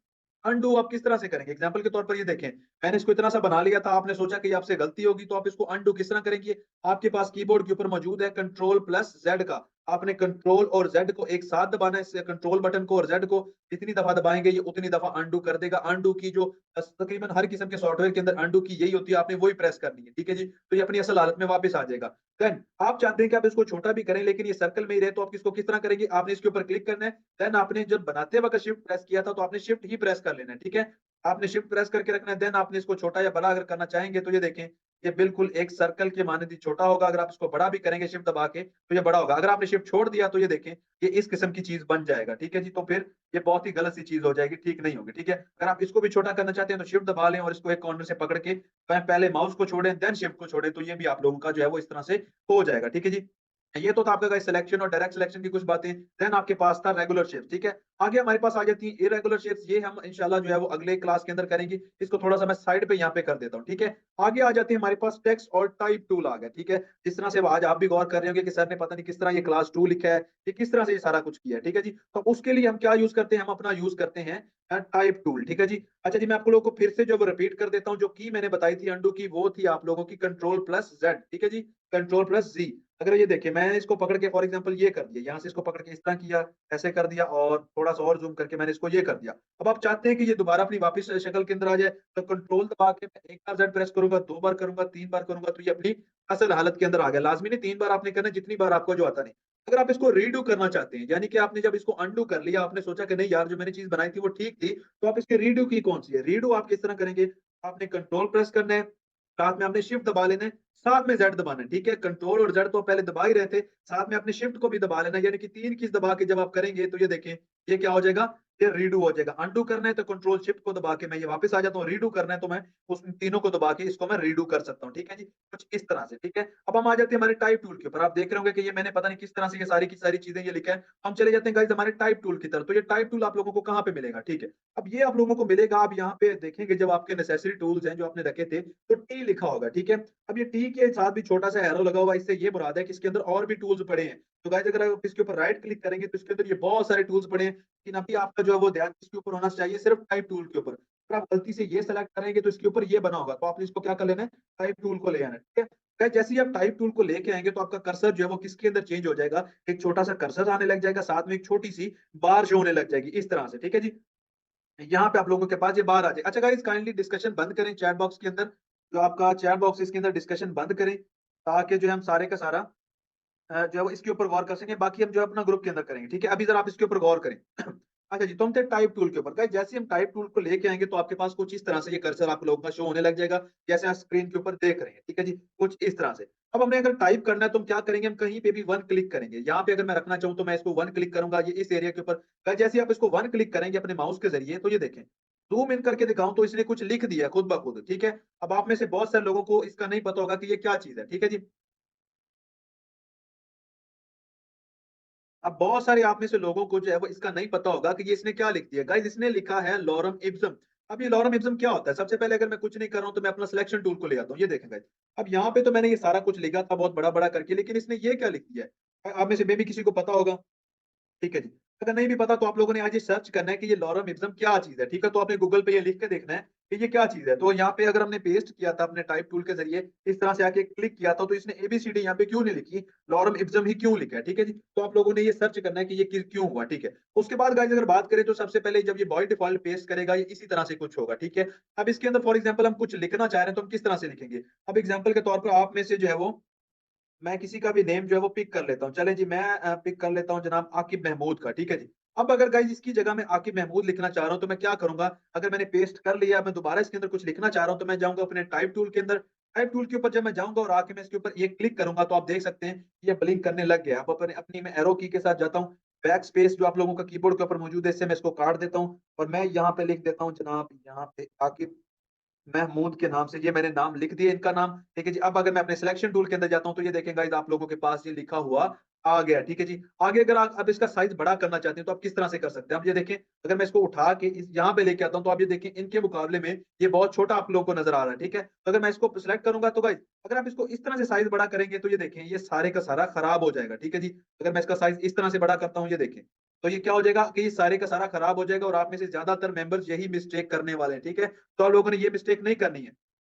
अनडू आप किस तरह से करेंगे? एग्जांपल के तौर पर ये देखें, मैंने इसको इतना सा बना लिया था, आपने सोचा कि आपसे गलती होगी, तो आप इसको अनडू किस तरह करेंगे? आपके पास कीबोर्ड के ऊपर मौजूद है कंट्रोल प्लस ज़ेड का। आपने कंट्रोल और ज़ेड को एक साथ दबाना है, इस कंट्रोल बटन को और ज़ेड को जितनी दफ़ा दबाएँगे, ये उतनी दफ़ा अनडू कर देगा। अनडू की जो तकरीबन हर किस्म के सॉफ्टवेयर के अंदर अनडू की यही होती है, आपने वही प्रेस करनी है, ठीक है जी? तो ये अपनी असल हालत में वापस आ जाएगा। देन आप चाहते हैं कि आप इसको छोटा भी करें, लेकिन ये सर्कल में ही रहे, तो आप इसको किस तरह करेंगे? आपने इसके ऊपर क्लिक करना है, देन आपने जब बनाते वक़्त शिफ्ट प्रेस किया था, तो आपने शिफ्ट ही प्रेस कर लेना है, ठीक है? आपने शिफ्ट प्रेस करके रखना है, देन आपने इसको छोटा या बड़ा अगर करना चाहेंगे, तो ये देखें, ये बिल्कुल एक सर्कल के मानिंद ही छोटा होगा। अगर आप इसको बड़ा भी करेंगे शिफ्ट दबा के, तो ये बड़ा होगा। अगर आपने शिफ्ट छोड़ दिया, तो ये देखें, ये इस किस्म की चीज़ बन जाएगा, ठीक है जी? तो फिर ये बहुत ही गलत सी चीज़ हो जाएगी, ठीक नहीं होगी, ठीक है? अगर आप इसको भी छोटा करना चाहते हैं, तो शिफ्ट दबा लें और इसको एक कॉर्नर से पकड़ के पहले माउस को छोड़ें, देन शिफ्ट को छोड़ें, तो ये भी आप लोगों का जो है वो इस तरह से हो जाएगा, ठीक है जी? ये तो था आपका गाइस सिलेक्शन और डायरेक्ट सिलेक्शन की कुछ बातें। देन आपके पास था रेगुलर शेप्स, ठीक है? आगे हमारे पास आ जाती है इर्रेगुलर शेप्स, ये हम इंशाल्लाह जो है वो अगले क्लास के अंदर करेंगे। इसको थोड़ा-सा मैं साइड पे यहाँ पे कर देता हूँ, ठीक है? आगे आ जाती है हमारे पास टेक्स्ट और टाइप टूल आ गया, ठीक है? जिस तरह से आज आप भी गौर कर रहे होंगे कि सर ने पता नहीं किस तरह ये क्लास 2 लिखा है, ये किस तरह से ये सारा कुछ किया है, ठीक है जी? तो उसके लिए हम क्या यूज़ करते हैं? हम अपना यूज़ करते हैं टाइप टूल, ठीक है जी? अच्छा जी, मैं आप लोगों को फिर से जो वो रिपीट कर देता हूँ, जो की मैंने बताई थी अनडू की, वो थी आप लोगों की कंट्रोल प्लस ज़ेड, ठीक है जी? कंट्रोल प्लस ज़ी। अगर ये देखिए, मैंने इसको पकड़ के फॉर एग्जांपल ये कर दिया, यहाँ से इसको पकड़ के इस तरह किया, ऐसे कर दिया और थोड़ा-सा और ज़ूम करके मैंने इसको ये कर दिया। अब आप चाहते हैं कि ये दोबारा अपनी वापस शक्ल के अंदर आ जाए, तो कंट्रोल दबा के मैं एक बार ज़ेड प्रेस करूँगा, 2 बार करूँगा, 3 बार करूँगा, तो ये अपनी असल हालत के अंदर आ गया। लाज़मी नहीं 3 बार आपने करना है, जितनी बार आपको जो आता नहीं। अगर आप इसको रीडू करना चाहते हैं, यानी कि आपने जब इसको अनडू कर लिया, आपने सोचा कि नहीं यार, जो मैंने चीज़ बनाई थी वो ठीक थी, तो आप इसकी रीडू की कौन-सी है? रीडू आप किस तरह करेंगे? आपने कंट्रोल प्रेस करना है, साथ में आपने शिफ्ट दबा लेना है, साथ में ज़ेड दबाना है, ठीक है? कंट्रोल और ज़ेड तो पहले दबा ही रहे थे, साथ में आपने शिफ्ट को भी दबा लेना है, यानी कि 3 कीज़ दबा के जब आप करेंगे, तो ये देखें, ये क्या हो जाएगा? ये रीडू हो जाएगा। अनडू करना है तो कंट्रोल शिफ्ट को दबा के मैं ये वापस आ जाता हूँ, रीडू करना है तो मैं उस तीनों को दबा के इसको मैं रीडू कर सकता हूँ, ठीक है जी? कुछ इस तरह से, ठीक है? अब हम आ जाते हैं हमारे टाइप टूल के ऊपर। आप देख रहे होंगे कि ये मैंने पता नहीं किस तरह से ये सारी की सारी चीज़ें ये लिखा है। हम चले जाते हैं गाइज़ हमारे टाइप टूल की तरफ। तो ये टाइप टूल आप लोगों को कहाँ पे मिलेगा? ठीक है। अब ये आप लोगों को मिलेगा, आप यहाँ पे देखेंगे जब आपके नेसेसरी टूल्स हैं जो आपने रखे थे, तो टी लिखा होगा, ठीक है? अब ये टी के साथ भी छोटा-सा एरो लगा हुआ है, इससे ये मुराद है कि इसके अंदर और भी टूल्स पड़े हैं। तो गाइज़ अगर आप इसके ऊपर राइट क्लिक करेंगे तो इसके अंदर ये बहुत सारे टूल्स पड़े हैं, लेकिन अभी आपका जो है वो ध्यान किसके ऊपर होना चाहिए? सिर्फ टाइप टूल के ऊपर। अगर आप गलती से ये सेलेक्ट करेंगे तो इसके ऊपर ये बना होगा, तो आपने इसको क्या कर लेना है? टाइप टूल को ले आना है, ठीक है? गाइस जैसे ही आप टाइप टूल को लेके आएँगे तो आपका कर्सर जो है वो किसके अंदर चेंज हो जाएगा? एक छोटा-सा कर्सर आने लग जाएगा, साथ में एक छोटी-सी बार शो होने लग जाएगी, इस तरह से, ठीक है जी? यहाँ पे आप लोगों के पास ये बार आ जाए। अच्छा गाइस काइंडली डिस्कशन बंद करें चैट बॉक्स के अंदर, जो आपका चैट बॉक्स है इसके अंदर डिस्कशन बंद करें, ताकि जो है हम सारे का सारा जो है वो इसके ऊपर गौर कर सकें, बाकी हम जो है अपना ग्रुप के अंदर करेंगे, ठीक है? अभी ज़रा आप इसके ऊपर गौर करें। अच्छा जी, तो हम थे टाइप टूल के ऊपर। गाइस जैसे ही हम टाइप टूल को लेके आएँगे तो आपके पास कुछ इस तरह से ये कर्सर आप लोगों का शो होने लग जाएगा, जैसे आप स्क्रीन के ऊपर देख रहे हैं, ठीक है जी? कुछ इस तरह से। अब हमने अगर टाइप करना है तो हम क्या करेंगे, हम कहीं पे भी 1 क्लिक करेंगे। यहाँ पे अगर मैं रखना चाहूँ तो मैं इसको 1 क्लिक करूँगा, ये इस एरिया के ऊपर। गाइस जैसे ही आप इसको 1 क्लिक करेंगे अपने माउस के ज़रिए, तो ये देखें, ज़ूम इन करके दिखाऊँ तो इसने कुछ लिख दिया है खुद ब खुद, ठीक है? अब आप में से बहुत सारे लोगों को इसका नहीं पता होगा कि ये क्या चीज़ है, ठीक है जी? अब बहुत सारे आप में से लोगों को जो है वो इसका नहीं पता होगा कि ये इसने क्या लिख दिया। गाइस इसने लिखा है लॉरम इप्सम। अब ये लॉरम इप्सम क्या होता है? सबसे पहले अगर मैं कुछ नहीं कर रहा हूँ तो मैं अपना सिलेक्शन टूल को ले आता हूँ। ये देखें गाइस। अब यहाँ पे तो मैंने ये सारा कुछ लिखा था बहुत बड़ा-बड़ा करके, लेकिन इसने ये क्या लिख दिया है? आप में से मेबी किसी को पता होगा। ठीक है जी। अगर नहीं भी पता तो आप लोगों ने आज ये सर्च करना है कि ये लॉरमिज़्म क्या चीज़ है, ठीक है? तो आपने गूगल पे ये लिख के देखना है कि ये क्या चीज़ है। तो यहाँ पे अगर हमने पेस्ट किया था अपने टाइप टूल के ज़रिए, इस तरह से आके क्लिक किया था, तो इसने एबीसीडी यहाँ पे क्यों नहीं लिखी, लॉरमिज़्म ही क्यों लिखा है, ठीक है जी? तो आप लोगों ने ये सर्च करना है कि ये क्यों हुआ, ठीक है? उसके बाद गाइज़ अगर बात करें तो सबसे पहले जब ये बाय डिफ़ॉल्ट पेस्ट करेगा, ये इसी तरह से कुछ होगा, ठीक है? अब इसके अंदर फॉर एग्ज़ाम्पल हम कुछ लिखना चाह रहे हैं, तो हम किस तरह से लिखेंगे? अब एग्ज़ाम्पल के तौर पर आप में से जो है वो मैं किसी का भी नेम जो है वो पिक कर लेता हूँ। चलें जी, मैं पिक कर लेता हूँ जनाब आकिब महमूद का, ठीक है जी। अब अगर गाइस इसकी जगह मैं आकिब महमूद लिखना चाह रहा हूँ, तो मैं क्या करूँगा? अगर मैंने पेस्ट कर लिया, मैं दोबारा इसके अंदर कुछ लिखना चाह रहा हूँ, तो मैं जाऊँगा अपने टाइप टूल के अंदर। टाइप टूल के ऊपर जब मैं जाऊँगा और आके मैं इसके ऊपर ये क्लिक करूँगा, तो आप देख सकते हैं ये ब्लिंक करने लग गया। अब अपनी मैं एरो की के साथ जाता हूँ। बैक स्पेस जो आप लोगों का कीबोर्ड के ऊपर मौजूद है, इससे मैं इसको काट देता हूँ और मैं यहाँ पे लिख देता हूँ जनाब, यहाँ पे आकिब महमूद के नाम से, ये मैंने नाम लिख दिया इनका नाम, ठीक है जी। अब अगर मैं अपने सिलेक्शन टूल के अंदर जाता हूँ, तो ये देखें गाइस आप लोगों के पास ये लिखा हुआ आ गया, ठीक है जी। आगे अगर आप अब इसका साइज़ बड़ा करना चाहते हैं, तो आप किस तरह से कर सकते हैं? अब ये देखें, अगर मैं इसको उठा के इस यहाँ पे लेके आता हूँ, तो आप ये देखें इनके मुकाबले में ये बहुत छोटा आप लोगों को नज़र आ रहा है, ठीक है? तो अगर मैं इसको सिलेक्ट करूँगा, तो गाइस अगर आप इसको इस तरह से साइज़ बड़ा करेंगे, तो ये देखें ये सारे का सारा खराब हो जाएगा, ठीक है जी। अगर मैं इसका साइज़ इस तरह से बड़ा करता हूँ, ये देखें, तो ये क्या हो जाएगा कि ये सारे का सारा खराब हो जाएगा और आप में से ज़्यादातर मेंबर्स यही मिस्टेक करने वाले हैं, ठीक है? तो आप लोगों ने ये मिस्टेक नहीं करनी है।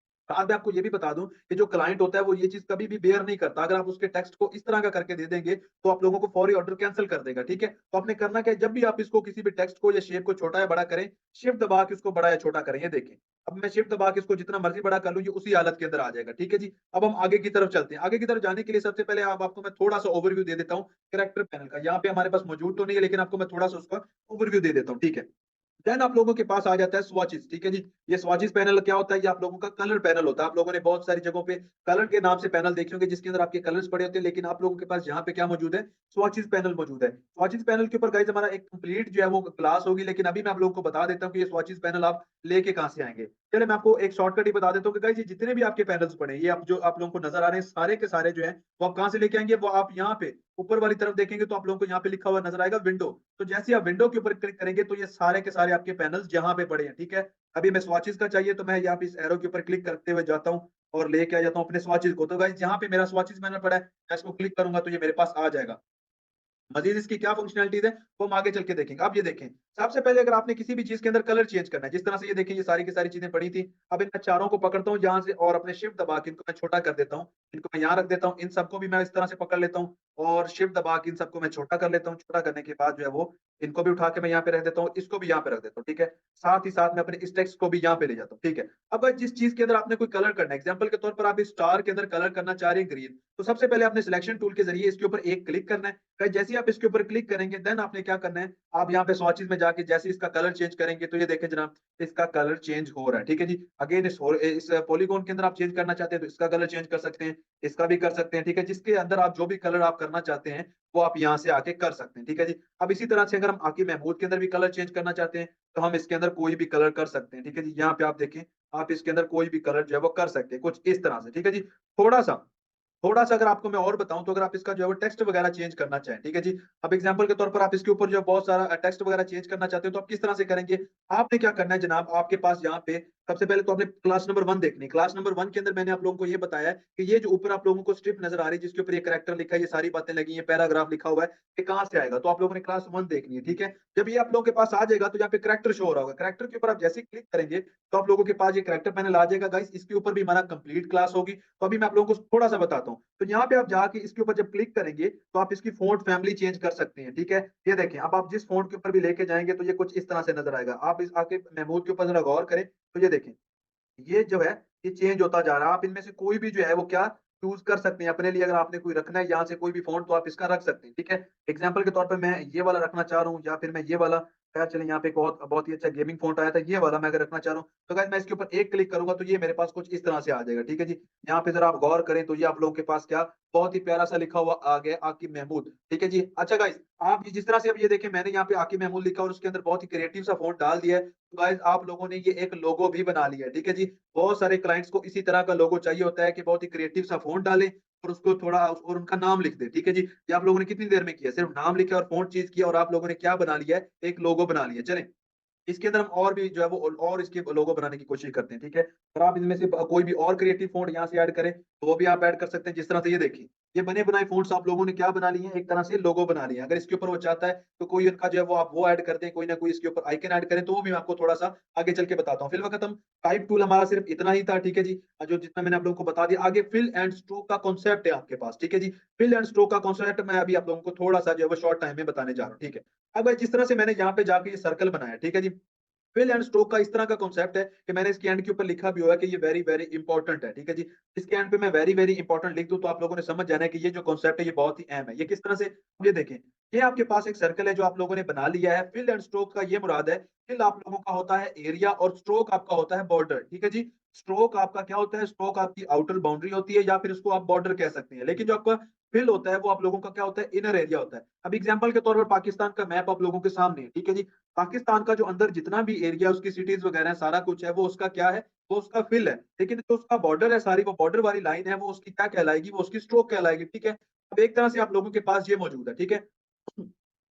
साथ में आपको ये भी बता दूँ कि जो क्लाइंट होता है वो ये चीज़ कभी भी बेयर नहीं करता। अगर आप उसके टेक्स्ट को इस तरह का करके दे देंगे, तो आप लोगों को फौरी ऑर्डर कैंसल कर देगा, ठीक है? तो आपने करना क्या है, जब भी आप इसको किसी भी टेक्स्ट को या शेप को छोटा या बड़ा करें, शिफ्ट दबा के उसको बड़ा या छोटा करें, ये देखें। अब मैं शिफ्ट दबा के इसको जितना मर्ज़ी बड़ा कर लूँ, ये उसी हालत के अंदर आ जाएगा, ठीक है जी? अब हम आगे की तरफ चलते हैं। आगे की तरफ जाने के लिए सबसे पहले अब आपको मैं थोड़ा-सा ओवरव्यू दे देता हूँ कैरेक्टर पैनल का। यहाँ पे हमारे पास मौजूद तो नहीं है, लेकिन आपको मैं थोड़ा-सा उसका ओवरव्यू दे देता हूँ, ठीक है? देन आप लोगों के पास आ जाता है स्वॉचेस, ठीक है जी। ये स्वॉचेस पैनल क्या होता है? ये आप लोगों का कलर पैनल होता है। आप लोगों ने बहुत सारी जगहों पे कलर के नाम से पैनल देखे होंगे जिसके अंदर आपके कलर्स पड़े होते हैं, लेकिन आप लोगों के पास यहाँ पे क्या मौजूद है? स्वॉचेस पैनल मौजूद है। स्वॉचेस पैनल के ऊपर गाइस हमारा एक कंप्लीट जो है वो क्लास होगी, लेकिन अभी मैं आप लोगों को बता देता हूँ कि ये स्वॉचेस पैनल आप लेके कहाँ से आएँगे। चलिए मैं आपको एक शॉर्टकट ही बता देता हूँ कि गाइस ये जितने भी आपके पैनल्स पड़े हैं, ये आप जो आप लोगों को नज़र आ रहे हैं, सारे के सारे जो हैं, वो आप कहाँ से लेके आएँगे? वो आप यहाँ पे ऊपर वाली तरफ देखेंगे तो आप लोगों को यहाँ पे लिखा हुआ नज़र आएगा विंडो। तो जैसे ही आप विंडो के ऊपर क्लिक करेंगे, तो ये सारे के सारे आपके पैनल्स यहाँ पे पड़े हैं, ठीक है? अभी मैं स्वॉचेस का चाहिए, तो मैं यहाँ पे इस एरो के ऊपर क्लिक करते हुए जाता हूँ और लेके आ जाता हूँ अपने स्वॉचेस को। तो गाइस यहाँ पे मेरा स्वॉचेस पैनल पड़ा है, मैं इसको क्लिक करूँगा तो ये मेरे पास आ जाएगा। मज़ीद इसकी क्या फ़ंक्शनैलिटीज़ है, वो हम आगे चल के देखेंगे। अब ये देखें, सबसे पहले अगर आपने किसी भी चीज़ के अंदर कलर चेंज करना है, जिस तरह से ये देखिए ये सारी की सारी चीज़ें पड़ी थी। अब इन मैं चारों को पकड़ता हूँ यहाँ से और अपने शिफ्ट दबा के इनको मैं छोटा कर देता हूँ। इनको मैं यहाँ रख देता हूँ, इन सबको भी मैं इस तरह से पकड़ लेता हूँ और शिफ्ट दबा के इन सबको मैं छोटा कर लेता हूँ। छोटा करने के बाद जो है वो इनको भी उठा के मैं यहाँ पे रख देता हूँ, इसको भी यहाँ पे रख देता हूँ, ठीक है? साथ ही साथ मैं अपने इस टेक्स्ट को भी यहाँ पे ले जाता हूँ, ठीक है? अब जिस चीज़ के अंदर आपने कोई कलर करना है, एग्ज़ाम्पल के तौर पर आप इस स्टार के अंदर कलर करना चाह रहे हैं ग्रीन, तो सबसे पहले आपने सिलेक्शन टूल के ज़रिए इसके ऊपर एक क्लिक करना है। फिर जैसे ही आप इसके ऊपर क्लिक करेंगे, देन आपने क्या करना है, आप यहाँ पे स्वॉचेस में जाके जैसे इसका कलर चेंज करेंगे, तो ये देखें जनाब, इसका कलर चेंज हो रहा है, ठीक है जी। अगेन इस पॉलीगॉन के अंदर आप चेंज करना चाहते हैं, तो इसका कलर चेंज कर सकते हैं, इसका भी कर सकते हैं, ठीक है। जिसके अंदर आप जो भी कलर आप करना चाहते हैं, वो आप यहाँ से आके कर सकते हैं, ठीक है जी। अब इसी तरह से अगर हम आकिब महमूद के अंदर भी कलर चेंज करना चाहते हैं, तो हम इसके अंदर कोई भी कलर कर सकते हैं, ठीक है जी। यहाँ पे आप देखें, आप इसके अंदर कोई भी कलर जो है वो कर सकते हैं, कुछ इस तरह से, ठीक है जी। थोड़ा-सा थोड़ा-सा अगर आपको मैं और बताऊँ, तो अगर आप इसका जो है वो टेक्स्ट वगैरह चेंज करना चाहें, ठीक है जी। अब एग्ज़ाम्पल के तौर पर आप इसके ऊपर जो है बहुत सारा टेक्स्ट वगैरह चेंज करना चाहते हो, तो आप किस तरह से करेंगे? आपने क्या करना है जनाब, आपके पास यहाँ पे सबसे पहले तो आपने क्लास नंबर 1 देखनी है। क्लास नंबर 1 के अंदर मैंने आप लोगों को ये बताया है कि ये जो ऊपर आप लोगों को स्ट्रिप नज़र आ रही है, जिसके ऊपर ये कैरेक्टर लिखा है, ये सारी बातें लगी हैं, पैराग्राफ लिखा हुआ है, ये कहाँ से आएगा? तो आप लोगों ने क्लास 1 देखनी है, ठीक है? जब ये आप लोगों के पास आ जाएगा, तो यहाँ पे कैरेक्टर शो हो रहा होगा। कैरेक्टर के ऊपर आप जैसे ही क्लिक करेंगे, तो आप लोगों के पास ये कैरेक्टर पैनल आ जाएगा गाइस। इसके ऊपर भी हमारा कंप्लीट क्लास होगी। तो अभी मैं आप लोगों को थोड़ा-सा बताता हूँ। तो यहाँ पे आप जाके इसके ऊपर जब क्लिक करेंगे, तो आप इसकी फ़ॉन्ट फैमिली चेंज कर सकते हैं, ठीक है? ये देखें, अब आप जिस फ़ॉन्ट के ऊपर भी लेके जाएँगे, तो ये कुछ इस तरह से नज़र आएगा। आप इस आके महमूद के ऊपर ज़रा गौर करें, तो ये देखें। ये जो है, ये चेंज होता जा रहा है। आप इनमें से कोई भी जो है वो क्या चूज़ कर सकते हैं अपने लिए। अगर आपने कोई रखना है यहाँ से कोई भी फ़ॉन्ट, तो आप इसका रख सकते हैं, ठीक है? एग्ज़ाम्पल के तौर पे मैं ये वाला रखना चाह रहा हूँ, या फिर मैं ये वाला, खैर चलें, यहाँ पे एक बहुत बहुत ही अच्छा गेमिंग फ़ॉन्ट आया था, ये वाला मैं अगर रखना चाह रहा हूँ, तो गाइस मैं इसके ऊपर एक क्लिक करूँगा, तो ये मेरे पास कुछ इस तरह से आ जाएगा, ठीक है जी? यहाँ पे ज़रा आप गौर करें, तो ये आप लोगों के पास क्या बहुत ही प्यारा-सा लिखा हुआ आ गया आकिब महमूद, ठीक है जी? अच्छा गाइस, आप जिस तरह से अब ये देखें, मैंने यहाँ पे आकिब महमूद लिखा और उसके अंदर बहुत ही क्रिएटिव सा फ़ॉन्ट डाल दिया है। तो गाइस आप लोगों ने ये एक लोगो भी बना लिया है, ठीक है जी? बहुत सारे क्लाइंट्स को इसी तरह का लोगो चाहिए होता है कि बहुत ही क्रिएटिव सा फ़ॉन्ट डालें और उसको थोड़ा और उनका नाम लिख दें, ठीक है जी? ये आप लोगों ने कितनी देर में किया? सिर्फ नाम लिखा और फ़ॉन्ट चेंज किया और आप लोगों ने क्या बना लिया है? एक लोगो बना लिया। चलें, इसके अंदर हम और भी जो है वो और इसके लोगो बनाने की कोशिश करते हैं, ठीक है? और आप इनमें से कोई भी और क्रिएटिव फ़ॉन्ट यहाँ से ऐड करें, तो वो भी आप ऐड कर सकते हैं। जिस तरह से ये देखिए, ये बने-बनाए फ़ॉन्ट्स आप लोगों ने क्या बना लिए हैं, एक तरह से लोगो बना लिया है। अगर इसके ऊपर वो चाहता है, तो कोई उनका जो है वो आप वो ऐड कर दें, कोई ना कोई इसके ऊपर आइकन ऐड करें, तो वो भी मैं आपको थोड़ा-सा आगे चल के बताता हूँ। फिलवक़्त हम टाइप टूल हमारा सिर्फ इतना ही था, ठीक है जी? जो जितना मैंने आप लोगों को बता दिया। आगे फिल एंड स्ट्रोक का कॉन्सेप्ट है आपके पास, ठीक है जी? फिल एंड स्ट्रोक का कॉन्सेप्ट मैं अभी आप लोगों को थोड़ा-सा जो है वो शॉर्ट टाइम में बताने जा रहा हूँ, ठीक है? अब जिस तरह से मैंने यहाँ पे जाके ये सर्कल बनाया, ठीक है जी? फिल एंड स्ट्रोक का इस तरह का कॉन्सेप्ट है कि मैंने इसके एंड के ऊपर लिखा भी हुआ है कि ये वेरी वेरी इंपॉर्टेंट है, ठीक है जी। इसके एंड पे मैं वेरी वेरी इंपॉर्टेंट लिख दूं तो आप लोगों ने समझ जाना है कि ये जो कॉन्सेप्ट है ये बहुत ही अहम है। ये किस तरह से, ये देखें, ये आपके पास एक सर्कल है जो आप लोगों ने बना लिया है। फिल एंड स्ट्रोक का ये मुराद है, फिल आप लोगों का होता है एरिया और स्ट्रोक आपका होता है बॉर्डर, ठीक है जी। स्ट्रोक आपका क्या होता है, स्ट्रोक आपकी आउटर बाउंड्री होती है या फिर उसको आप बॉर्डर कह सकते हैं। लेकिन जो आपका फिल होता है वो आप लोगों का क्या होता है, इनर एरिया होता है। अब एग्जांपल के तौर पर पाकिस्तान का मैप आप लोगों के सामने है, ठीक है जी। पाकिस्तान का जो अंदर जितना भी एरिया, उसकी सिटीज वगैरह है, सारा कुछ है, वो उसका क्या है, वो उसका फिल है। लेकिन जो उसका बॉर्डर है, सारी वो बॉर्डर वाली लाइन है, वो उसकी क्या कहलाएगी, वो उसकी स्ट्रोक कहलाएगी, ठीक है। अब एक तरह से आप लोगों के पास ये मौजूद है, ठीक है।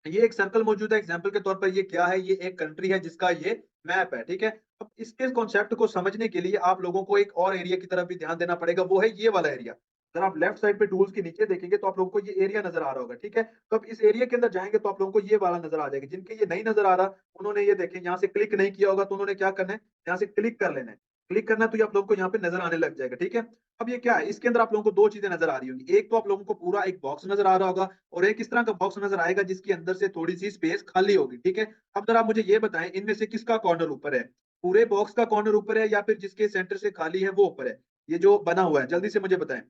ये एक सर्कल मौजूद है, एग्जाम्पल के तौर पर ये क्या है, ये एक कंट्री है जिसका ये मैप है, ठीक है। अब इसके कॉन्सेप्ट को समझने के लिए आप लोगों को एक और एरिया की तरफ भी ध्यान देना पड़ेगा, वो है ये वाला एरिया। अगर आप लेफ्ट साइड पे टूल्स के नीचे देखेंगे तो आप लोगों को ये एरिया नजर आ रहा होगा, ठीक है। तो अब इस एरिया के अंदर जाएंगे तो आप लोगों को ये वाला नजर आ जाएगा। जिनके ये नहीं नजर आ रहा, उन्होंने ये देखें यहाँ से क्लिक नहीं किया होगा, तो उन्होंने क्या करना है, यहाँ से क्लिक कर लेना है। क्लिक करना है तो ये आप लोगों को यहाँ पे नजर आने लग जाएगा, ठीक है। अब ये क्या है, इसके अंदर आप लोगों को दो चीजें नजर आ रही होंगी। एक तो आप लोगों को पूरा एक बॉक्स नजर आ रहा होगा और एक इस तरह का बॉक्स नजर आएगा जिसके अंदर से थोड़ी सी स्पेस खाली होगी, ठीक है। अब जरा आप मुझे ये बताएं, इनमें से किसका कॉर्नर ऊपर है, पूरे बॉक्स का कॉर्नर ऊपर है या फिर जिसके सेंटर से खाली है वो ऊपर है? ये जो बना हुआ है, जल्दी से मुझे बताएं।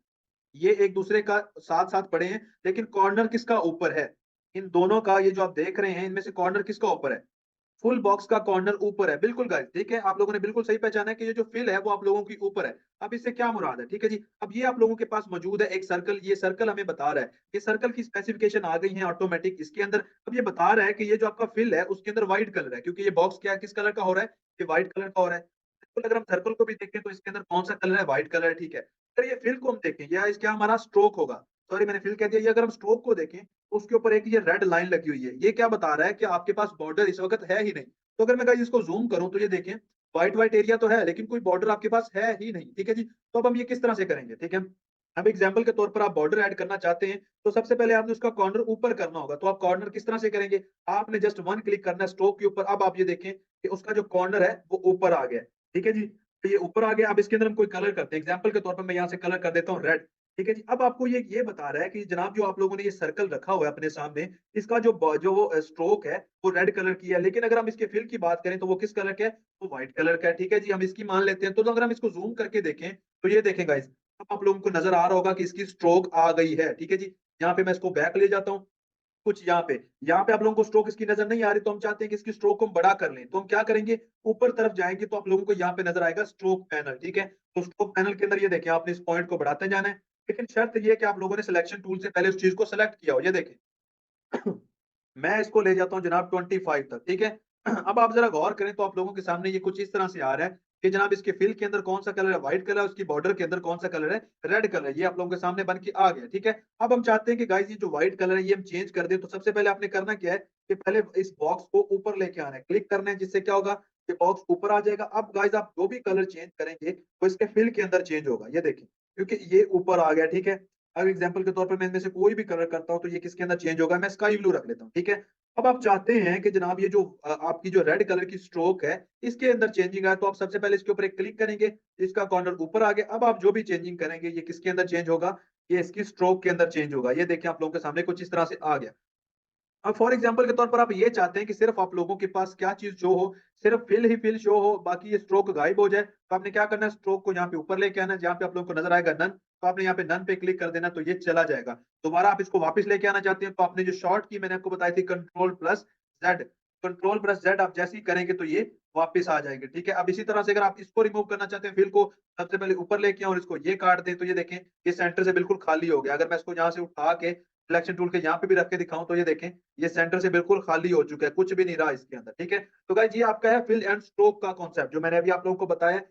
ये एक दूसरे का साथ साथ पड़े हैं, लेकिन कॉर्नर किसका ऊपर है? इन दोनों का, ये जो आप देख रहे हैं, इनमें से कॉर्नर किसका ऊपर है? फुल बॉक्स का कॉर्नर ऊपर है, बिल्कुल गाइस, ठीक है। आप लोगों ने बिल्कुल सही पहचाना है कि ये जो फिल है वो आप लोगों की ऊपर है। अब इससे क्या मुराद है, ठीक है जी। अब ये आप लोगों के पास मौजूद है एक सर्कल, ये सर्कल हमें बता रहा है, ये सर्कल की स्पेसिफिकेशन आ गई है ऑटोमेटिक इसके अंदर। अब ये बता रहा है कि ये जो आपका फिल है उसके अंदर व्हाइट कलर है, क्योंकि ये बॉक्स क्या है, किस कलर का हो रहा है, ये व्हाइट कलर का हो रहा है। बिल्कुल, अगर हम सर्कल को भी देखें तो इसके अंदर कौन सा कलर है, व्हाइट कलर है, ठीक है। अगर ये फिल को हम देखें, या इस क्या हमारा स्ट्रोक होगा, सॉरी मैंने फिल कह दिया, ये अगर हम स्ट्रोक को देखें तो उसके ऊपर एक ये रेड लाइन लगी हुई है। ये क्या बता रहा है कि आपके पास बॉर्डर इस वक्त है ही नहीं। तो अगर मैं गाइस इसको ज़ूम करूँ तो ये देखें, व्हाइट व्हाइट एरिया तो है लेकिन कोई बॉर्डर आपके पास है ही नहीं, ठीक है जी। तो अब हम ये किस तरह से करेंगे, ठीक है। अब एग्जांपल के तौर पर आप बॉर्डर ऐड करना चाहते हैं तो सबसे पहले आपने उसका कॉर्नर ऊपर करना होगा। तो आप कॉर्नर किस तरह से करेंगे, आपने जस्ट वन क्लिक करना है स्ट्रोक के ऊपर। अब आप ये देखें कि उसका जो कॉर्नर है वो ऊपर आ गया है, ठीक है जी। तो ये ऊपर आ गया। अब इसके अंदर हम कोई कलर करते हैं, एग्जांपल के तौर पर मैं यहाँ से कलर कर देता हूँ रेड, ठीक है जी। अब आपको ये बता रहा है कि जनाब जो आप लोगों ने ये सर्कल रखा हुआ है अपने सामने, इसका जो वो स्ट्रोक है वो रेड कलर की है। लेकिन अगर हम इसके फिल की बात करें तो वो किस कलर का है, वो व्हाइट कलर का है, ठीक है जी। हम इसकी मान लेते हैं। तो अगर हम इसको ज़ूम करके देखें तो ये देखें गाइस, अब आप लोगों को नज़र आ रहा होगा कि इसकी स्ट्रोक आ गई है, ठीक है जी। यहाँ पे मैं इसको बैक ले जाता हूँ, कुछ यहाँ पे आप लोगों को स्ट्रोक इसकी नज़र नहीं आ रही, तो हम चाहते हैं कि इसकी स्ट्रोक को हम बड़ा कर लें। तो हम क्या करेंगे, ऊपर तरफ जाएँगे तो आप लोगों को यहाँ पे नज़र आएगा स्ट्रोक पैनल, ठीक है। तो स्ट्रोक पैनल के अंदर ये देखिए, आपने इस पॉइंट को बढ़ाते जाना है। लेकिन शर्त ये है कि आप लोगों ने सिलेक्शन टूल से पहले उस चीज़ को सेलेक्ट किया हो। ये देखें, मैं इसको ले जाता हूँ जनाब 25 तक, ठीक है। अब आप ज़रा गौर करें तो आप लोगों के सामने ये कुछ इस तरह से आ रहा है कि जनाब इसके फिल के अंदर कौन-सा कलर है, व्हाइट कलर है, उसकी बॉर्डर के अंदर कौन-सा कलर है, रेड कलर। ये आप लोगों के सामने बन के आ गया, ठीक है। अब हम चाहते हैं कि गाइस ये जो व्हाइट कलर है ये हम चेंज कर दें। तो सबसे पहले आपने करना क्या है कि पहले इस बॉक्स को ऊपर लेके आना है, क्लिक करना है, जिससे क्या होगा, ये बॉक्स ऊपर आ जाएगा। अब गाइस आप जो भी कलर चेंज करेंगे वो इसके फिल के अंदर चेंज होगा। ये देखिए, क्योंकि ये ऊपर आ गया, ठीक है। अब एग्जांपल के तौर पर मैं इनमें से कोई भी कलर करता हूँ तो ये किसके अंदर चेंज होगा, मैं स्काई ब्लू रख लेता हूँ, ठीक है। अब आप चाहते हैं कि जनाब ये जो आपकी जो रेड कलर की स्ट्रोक है, इसके अंदर चेंजिंग आए, तो आप सबसे पहले इसके ऊपर एक क्लिक करेंगे, इसका कॉर्नर ऊपर आ गया। अब आप जो भी चेंजिंग करेंगे ये किसके अंदर चेंज होगा, ये इसकी स्ट्रोक के अंदर चेंज होगा। ये देखिए आप लोगों के सामने कुछ इस तरह से आ गया। अब फॉर एग्जांपल के तौर पर आप ये चाहते हैं कि सिर्फ आप लोगों के पास क्या चीज़ शो हो, सिर्फ फिल ही फिल शो हो, बाकी ये स्ट्रोक गायब हो जाए। तो आपने क्या करना है, स्ट्रोक को यहाँ पे ऊपर लेके आना है, जहाँ पे आप लोगों को नज़र आएगा नन, तो आपने यहाँ पे नन पे क्लिक कर देना, तो ये चला जाएगा। दोबारा आप इसको वापस लेके आना चाहते हैं तो आपने जो शॉर्ट की मैंने आपको बताई थी, control plus Z, control plus Z आप जैसे ही करेंगे तो ये वापस आ जाएगी, ठीक है। अब इसी तरह से अगर आप इसको रिमूव करना चाहते हैं, फिल को सबसे पहले ऊपर लेके आएँ और इसको ये काट दें, तो ये देखें, ये सेंटर से बिल्कुल खाली हो गया। अगर मैं इसको यहाँ से उठा के सिलेक्शन टूल के यहाँ पे भी रख के दिखाऊँ तो ये देखें, ये सेंटर से बिल्कुल खाली हो चुका है, कुछ भी नहीं रहा इसके अंदर, ठीक है। तो गाइस ये आपका है फिल एंड स्ट्रोक का कॉन्सेप्ट, जो मैंने अभी आप लोगों को बताया।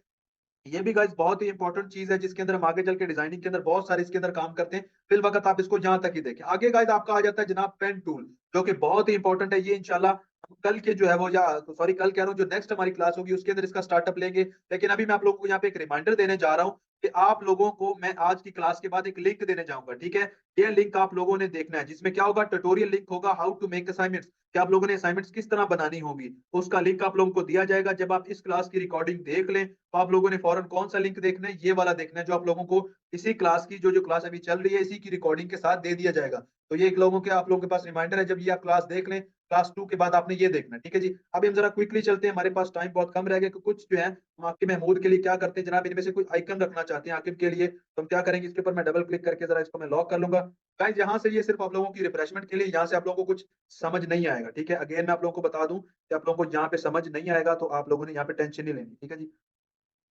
ये भी गाइस बहुत ही इंपॉर्टेंट चीज़ है जिसके अंदर हम आगे चल के डिजाइनिंग के अंदर बहुत सारे इसके अंदर काम करते हैं। फिल वक़्त आप इसको यहाँ तक ही देखें। आगे गाइस आपका आ जाता है जनाब पेन टूल, जो कि बहुत ही इंपॉर्टेंट है। ये इंशाल्लाह हम कल के जो है वो, या सॉरी कल कह रहा हूँ, जो नेक्स्ट हमारी क्लास होगी उसके अंदर इसका स्टार्टअप लेंगे। लेकिन अभी मैं आप लोगों को यहाँ पे एक रिमाइंडर देने जा रहा हूँ कि आप लोगों को मैं आज की क्लास के बाद एक लिंक देने जाऊँगा, ठीक है? ये लिंक आप लोगों ने देखना है, जिसमें क्या होगा, ट्यूटोरियल लिंक होगा, हाउ टू मेक असाइनमेंट्स, कि आप लोगों ने असाइनमेंट्स किस तरह बनानी होगी। उसका लिंक आप लोगों को दिया जाएगा। जब आप इस क्लास की रिकॉर्डिंग देख लें तो आप लोगों ने फौरन कौन-सा लिंक देखना है, ये वाला देखना है, जो आप लोगों को इसी क्लास की जो क्लास अभी चल रही है, इसी की रिकॉर्डिंग के साथ दे दिया जाएगा। तो ये एक लोगों के आप लोगों के पास रिमाइंडर है, जब ये आप क्लास देख लें क्लास 2 के बाद आपने ये देखना है, ठीक है जी। अभी हम ज़रा क्विकली चलते हैं, हमारे पास टाइम बहुत कम रह गया, कुछ जो है हम आकिब महमूद के लिए क्या करते हैं जनाब, इनमें से कोई आइकन रखना चाहते हैं आकिब के लिए, तो हम क्या करेंगे, इसके ऊपर मैं डबल क्लिक करके ज़रा इसको मैं लॉक कर लूँगा। गाइस यहाँ से ये सिर्फ़ आप लोगों की रिफ्रेशमेंट के लिए, यहाँ से आप लोगों को कुछ समझ नहीं आएगा, ठीक है। अगेन मैं आप लोगों को बता दूँ कि आप लोगों को यहाँ पे समझ नहीं आएगा तो आप लोगों ने यहाँ पे टेंशन नहीं लेनी, ठीक है जी।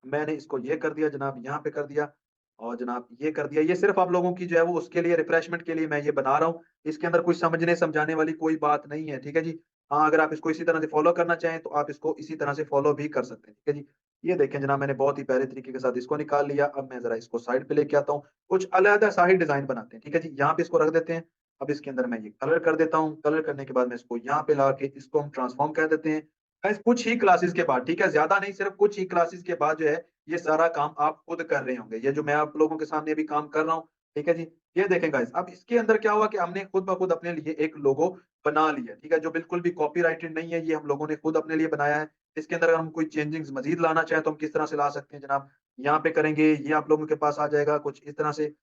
मैंने इसको ये कर दिया जनाब, यहाँ पे कर दिया और जनाब ये कर दिया। ये सिर्फ़ आप लोगों की जो है वो उसके लिए रिफ्रेशमेंट के लिए मैं ये बना रहा हूँ। इसके अंदर कोई समझने-समझाने वाली कोई बात नहीं है, ठीक है जी। हाँ, अगर आप इसको इसी तरह से फ़ॉलो करना चाहें तो आप इसको इसी तरह से फ़ॉलो भी कर सकते हैं, ठीक है जी। ये देखें जनाब मैंने बहुत ही प्यारे तरीके के साथ इसको निकाल लिया। अब मैं ज़रा इसको साइड पे लेके आता हूँ। कुछ अलग-सा ही डिज़ाइन बनाते हैं, ठीक है जी। यहाँ पे इसको रख देते हैं। अब इसके अंदर मैं ये कलर कर देता हूँ। कलर करने के बाद मैं इसको यहाँ पे ला के इसको हम ट्रांसफ़ॉर्म कर देते हैं। गाइस कुछ ही क्लासेस के बाद, ठीक है, ज़्यादा नहीं, सिर्फ़ कुछ ही क्लासेस के बाद जो है ये सारा काम आप खुद कर रहे होंगे। ये जो मैं आप लोगों के सामने अभी काम कर रहा हूँ, ठीक है जी? ये देखें गाइस, अब इसके अंदर क्या हुआ कि हमने खुद ब खुद अपने लिए एक लोगो बना लिया, ठीक है? जो बिल्कुल भी कॉपीराइटेड नहीं है, ये हम लोगों ने खुद अपने लिए बनाया है। इसके अंदर अगर हम कोई चेंजिंग्स मज़ीद लाना चाहें, तो हम किस तरह से ला सकते हैं जनाब? यहाँ पे करेंगे, ये आप लोगों के पास आ जाएगा कुछ इस तरह से।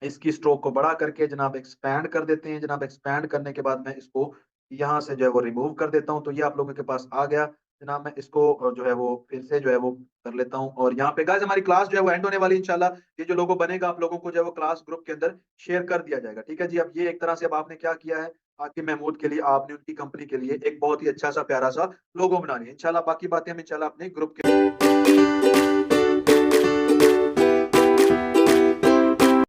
इसकी स्ट्रोक को बड़ा करके जनाब एक्सपैंड कर देते हैं। जनाब एक्सपैंड करने के बाद मैं इसको यहाँ से जो है वो रिमूव कर देता हूँ। तो ये आप लोगों के पास आ गया। जनाब मैं इसको जो है वो फिर से जो है वो कर लेता हूँ और यहाँ पे गाइस हमारी क्लास जो है वो एंड होने वाली है इंशाल्लाह। ये जो लोगो बनेगा आप लोगों को जो है वो क्लास ग्रुप के अंदर शेयर कर दिया जाएगा। ठीक है जी? अब ये एक तरह से अब आपने क्या किया है, आकिब महमूद के लिए आपने उनकी कंपनी के लिए एक बहुत ही अच्छा-सा प्यारा-सा लोगो बना लिया। इंशाल्लाह बाकी बातें हम इंशाल्लाह अपने ग्रुप के